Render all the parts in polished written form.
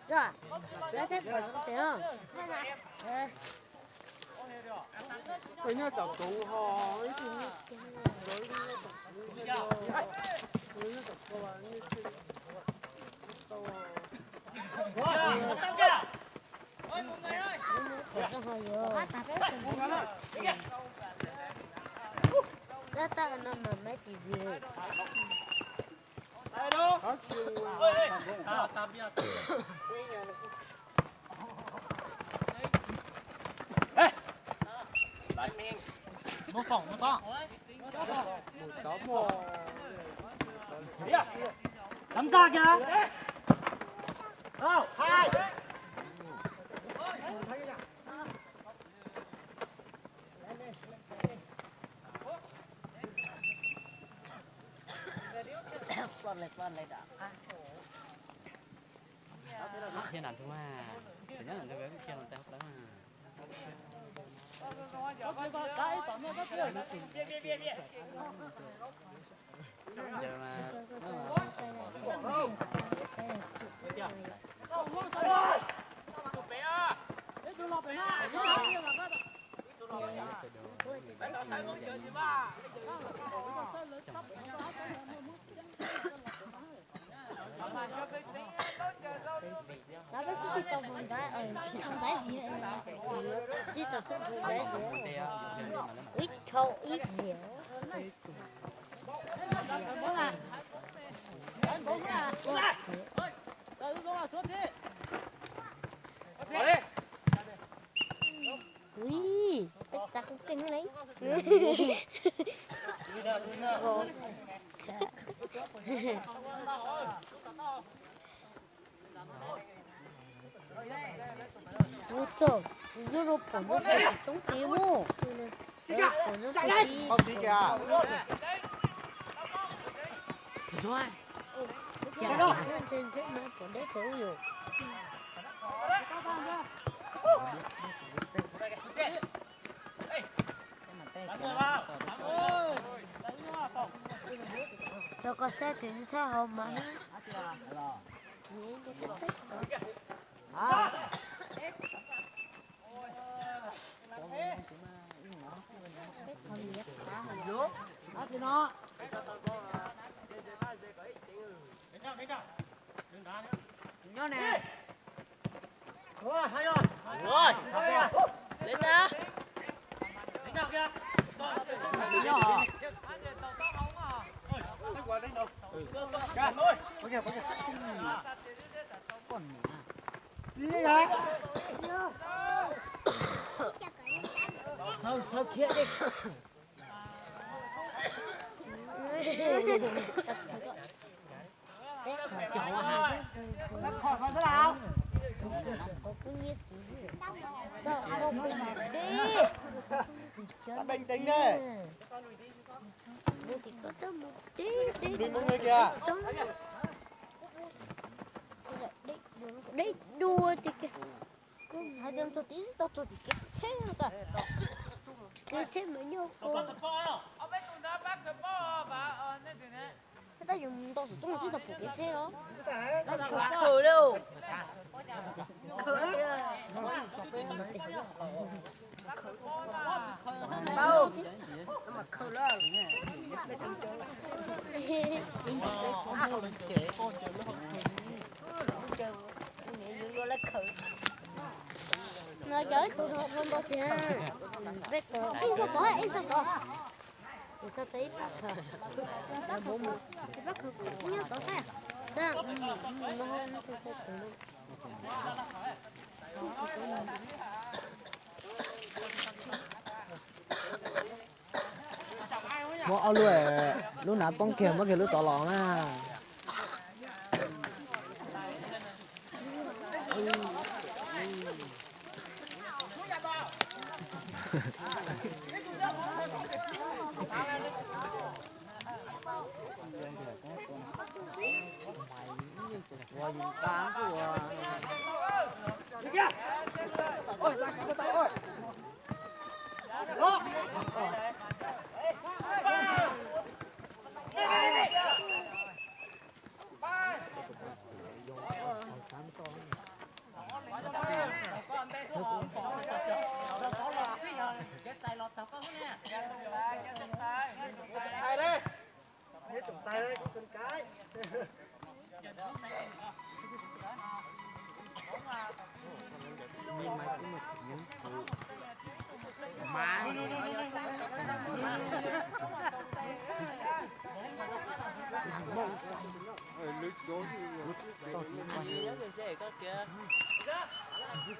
Rồi, lấy xếp vào được không? Cái nhá tập tụ họ ấy thì Đó ta nó mà mấy chị về. Mô phỏng một con. Nắm ra kìa. Đâu? Hai. Con này đã. Thiên đàn thứ ba. Thứ nhất là cái kia nó sẽ hấp lắm mà. Giờ mà Đó bác sĩ chỉ tao không trái gì hết. Chỉ tao không trái gì. Ít thâu ít dẻo. Ui, tất cả cũng kinh đấy. Ôi trời, Europa nó phải chống phía mô. Europa nó phải đi. không gì kìa. rồi. Trên chết nó còn đấy thiếu nhiều. Cho con xeถึง xe hồng mà. Nhớ nè. Rồi, hay rồi. Rồi. Lên ra. Lên nào kìa. Nhớ hả? Sao kia đi. Khỏi khỏi thế nào? Bình tĩnh đi. Đuổi mọi người kìa. Đấy đùa thì kìa. Hai đứa cho tí tao cho thì cái chết rồi cả. Cái chết mới nhau cô. Thế ta dùng tao sử dụng chỉ tập của cái chết đó. Khử đâu. Đâu. Nó mà khử đó. Nói chơi tụi học hơn bao tiền. Biết rồi. Anh có có anh sao có? Thì sao thấy bác khờ. Đã bố một. Thì bác khờ cũng nhớ tao sao? Nè, nó hơn nó sẽ tự luôn. Một ao lúa lúc nào bông kèm mất cái lúc tỏ lỏng à. Ôi, cá của. Ôi, ra cái tay ơi.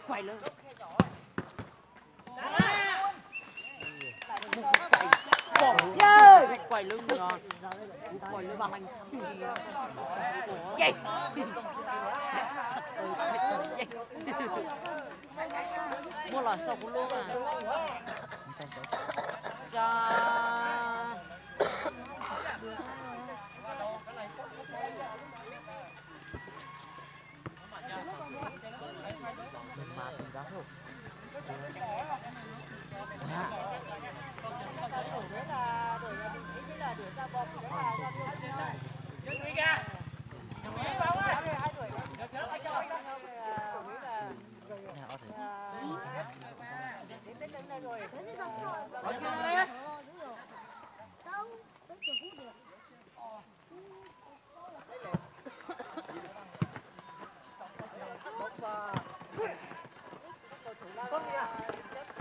quay lưng quay lưng ngon quay lưng mạnh gì mua lò sọc luôn à cho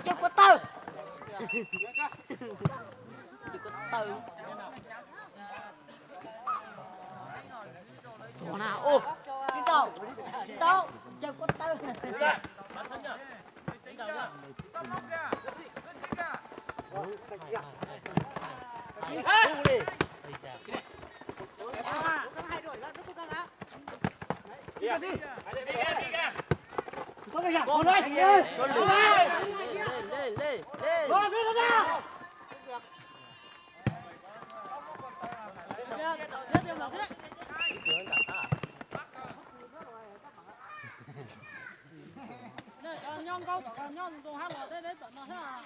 chưa có từ chưa có từ chỗ nào ô đi đâu chưa có từ con ơi, lên. nhon câu nhon dùng hai lọ đấy tận nó ha.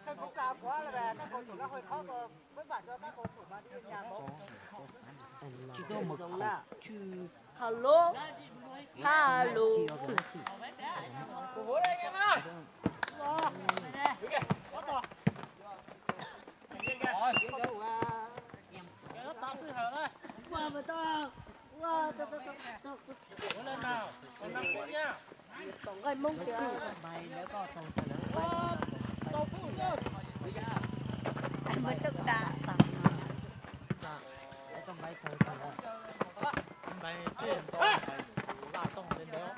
Sân bóng cao quá là các cầu thủ đã hơi khó với bản cho các cầu thủ mà đi nhà bóng. Chỉ có một câu chứ hello. Cổ đây em ơi. Lên nào, còn 5 phút nha. Còn gần mông kìa. Mày nếu có tàu Anh mới tự đã. trong bay thời bay trên to là tông lên đó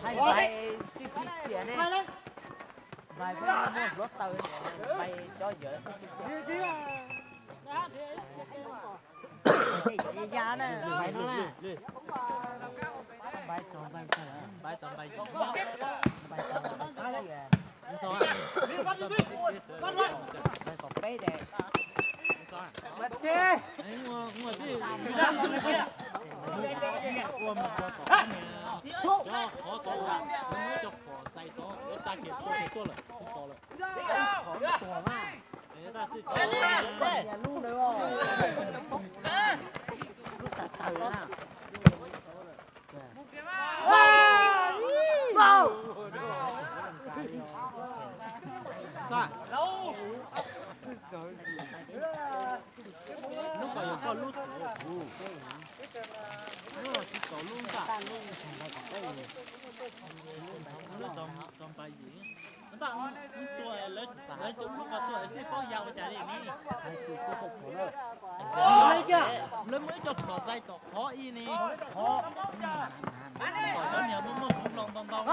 hay bay phi xỉa này bay với một lót tàu bay cho dễ Để giá này. bay nó nè bay tròn bay bay tròn bay sao bay có bé đẹp Bật chê. nhưng mà chứ qua một cái có nhà cho họ to là nó cho họ xây to nó cha kia to là to là họ to mà người ta chứ nhà luôn đấy không lúc ta thử nào Wow. sao Đâu. lúc mà có lúc có luôn cả nó trong bài gì ta tuổi lớn chúng lúc mà tuổi sẽ có giàu trả tiền đi hay tuổi có phục của nó chỉ kìa lớn mới cho có sai tổ khó y nè khó tuổi đó nhiều muốn muốn lòng tông tông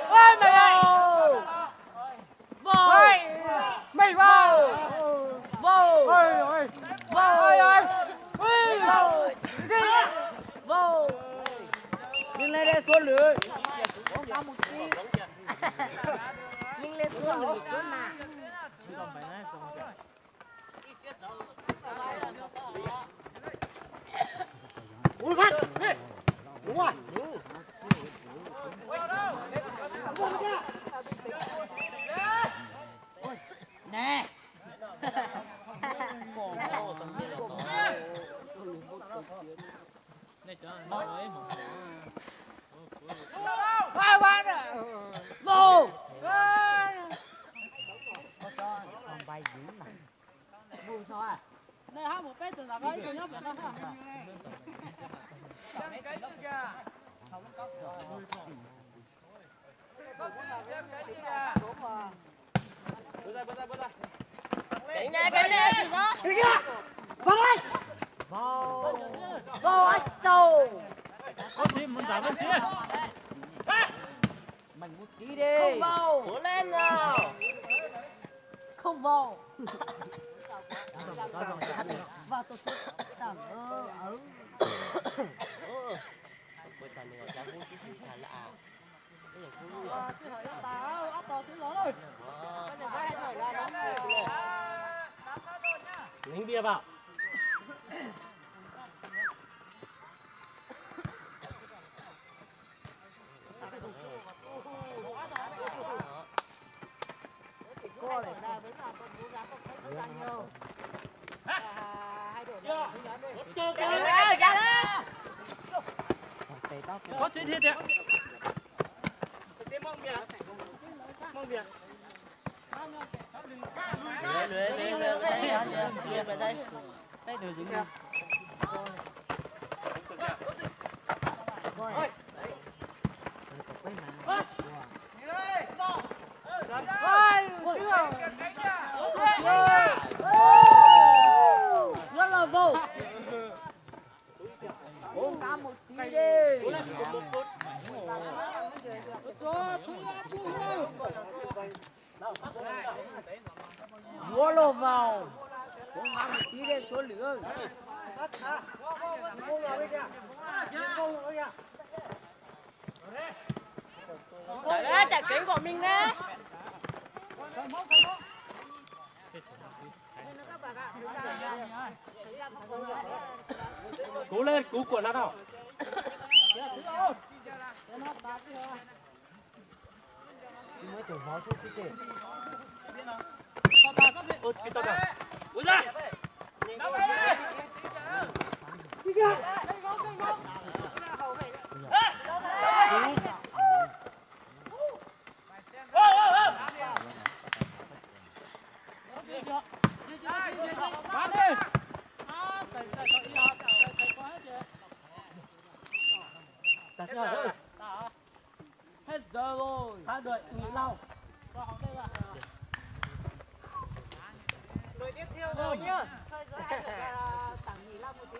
Ôi mày ơi. vô Mày vào. vô Ôi ơi. vô Ôi ơi. vô vô Nhưng lên đây xuống lưới. Nhưng lên xuống lưỡi cứ mà. xong bài này xong rồi Ui phát. quá. Nè. này cho nói một Vô. Còn bay dữ mà. Buông sao à? Này ha một bé từ nào cái từ nhóc đó ha. Cái nè thì sao? Vô anh sâu. có chim muốn trả vẫn chia Mình muốn ký đi. Không vô. Cố lên nào. Không vô. Vào tôi tầm ở. Bây giờ này là vui chứ không phải là cái là vui Cái thời đó tao áp to tiếng lớn rồi. Lính bia vào. Cô này là vẫn là con cố gắng không thấy nhiều. Hai đội có chuyện thiệt đấy lưới về đây đây từ dính Rất là vô. cố gắng một tí đi. Múa lô vào. Cố gắng một tí đi số lượng. chạy đấy chạy cánh của mình đấy Cố lên, cứu của nó nào. Mới thử máu chút chứ. Ôi, cái tao nào. Ui ra. Bán đi. Tại sao ơi? Hết giờ rồi. Hai đội nghỉ lâu. Đội tiếp theo rồi nhá. Thôi rồi hai đội tạm nghỉ lâu một tí.